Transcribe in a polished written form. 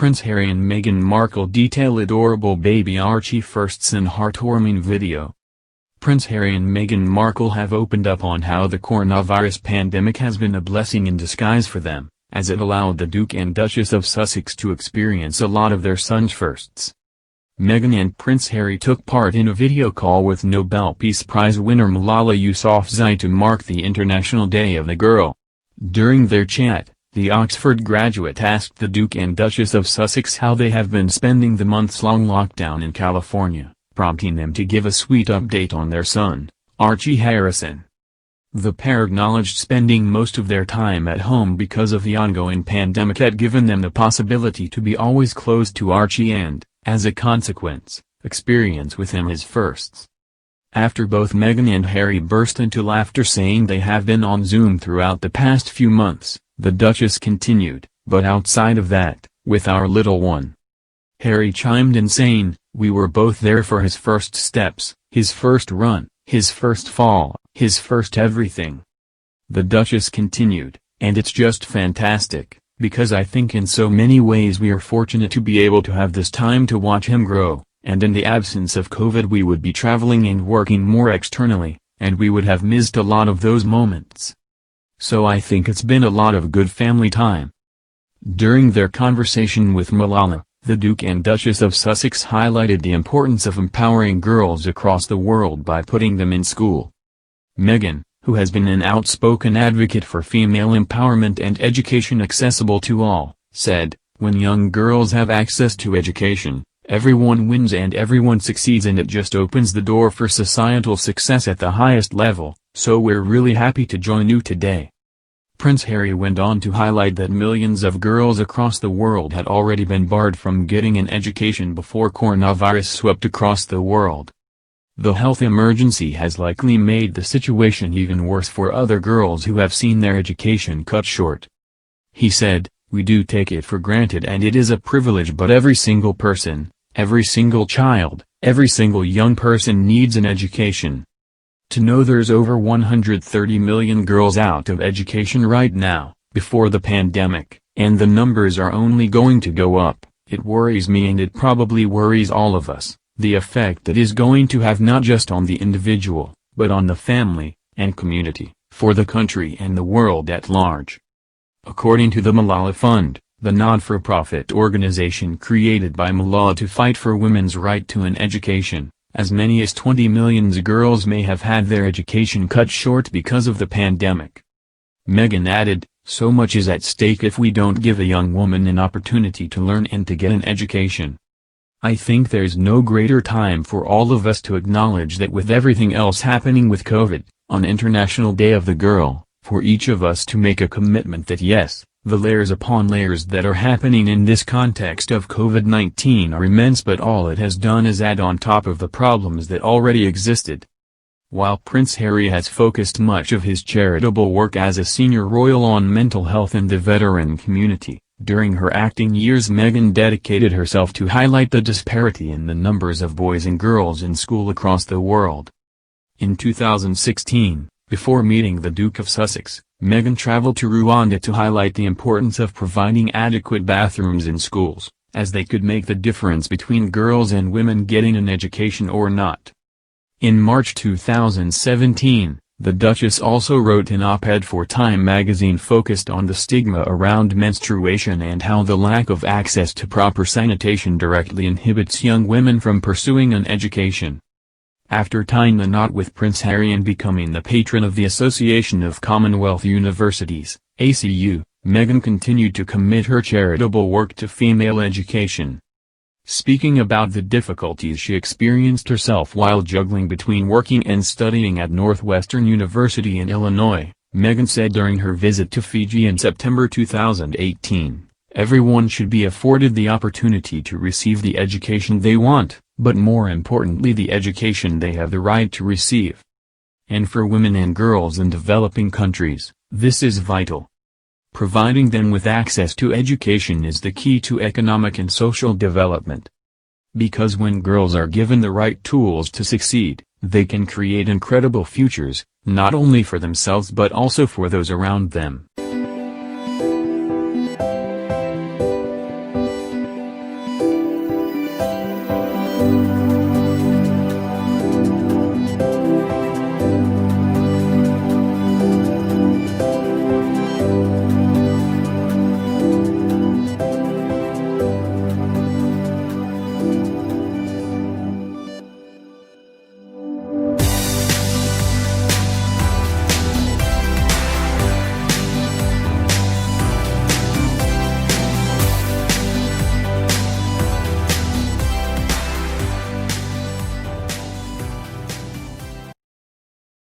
Prince Harry and Meghan Markle detail adorable baby Archie First's in heartwarming video. Prince Harry and Meghan Markle have opened up on how the coronavirus pandemic has been a blessing in disguise for them, as it allowed the Duke and Duchess of Sussex to experience a lot of their son's firsts. Meghan and Prince Harry took part in a video call with Nobel Peace Prize winner Malala Yousafzai to mark the International Day of the Girl. During their chat, the Oxford graduate asked the Duke and Duchess of Sussex how they have been spending the months-long lockdown in California, prompting them to give a sweet update on their son, Archie Harrison. The pair acknowledged spending most of their time at home because of the ongoing pandemic had given them the possibility to be always close to Archie and, as a consequence, experience with him his firsts. After both Meghan and Harry burst into laughter saying they have been on Zoom throughout the past few months, the Duchess continued, "But outside of that, with our little one." Harry chimed in saying, "We were both there for his first steps, his first run, his first fall, his first everything." The Duchess continued, "And it's just fantastic, because I think in so many ways we are fortunate to be able to have this time to watch him grow, and in the absence of COVID we would be traveling and working more externally, and we would have missed a lot of those moments. So I think it's been a lot of good family time." During their conversation with Malala, the Duke and Duchess of Sussex highlighted the importance of empowering girls across the world by putting them in school. Meghan, who has been an outspoken advocate for female empowerment and education accessible to all, said, "When young girls have access to education, everyone wins and everyone succeeds, and it just opens the door for societal success at the highest level, so we're really happy to join you today." Prince Harry went on to highlight that millions of girls across the world had already been barred from getting an education before coronavirus swept across the world. The health emergency has likely made the situation even worse for other girls who have seen their education cut short. He said, "We do take it for granted and it is a privilege, but every single person, every single child, every single young person needs an education. To know there's over 130 million girls out of education right now, before the pandemic, and the numbers are only going to go up, it worries me and it probably worries all of us, the effect that is going to have not just on the individual, but on the family, and community, for the country and the world at large." According to the Malala Fund, the not-for-profit organization created by Malala to fight for women's right to an education, as many as 20 million girls may have had their education cut short because of the pandemic. Meghan added, "So much is at stake if we don't give a young woman an opportunity to learn and to get an education. I think there's no greater time for all of us to acknowledge that with everything else happening with COVID, on International Day of the Girl, for each of us to make a commitment that yes, the layers upon layers that are happening in this context of COVID-19 are immense, but all it has done is add on top of the problems that already existed." While Prince Harry has focused much of his charitable work as a senior royal on mental health and the veteran community, during her acting years Meghan dedicated herself to highlight the disparity in the numbers of boys and girls in school across the world. In 2016, before meeting the Duke of Sussex, Meghan traveled to Rwanda to highlight the importance of providing adequate bathrooms in schools, as they could make the difference between girls and women getting an education or not. In March 2017, the Duchess also wrote an op-ed for Time magazine focused on the stigma around menstruation and how the lack of access to proper sanitation directly inhibits young women from pursuing an education. After tying the knot with Prince Harry and becoming the patron of the Association of Commonwealth Universities, ACU, Meghan continued to commit her charitable work to female education. Speaking about the difficulties she experienced herself while juggling between working and studying at Northwestern University in Illinois, Meghan said during her visit to Fiji in September 2018, "Everyone should be afforded the opportunity to receive the education they want, but more importantly the education they have the right to receive. And for women and girls in developing countries, this is vital. Providing them with access to education is the key to economic and social development. Because when girls are given the right tools to succeed, they can create incredible futures, not only for themselves but also for those around them."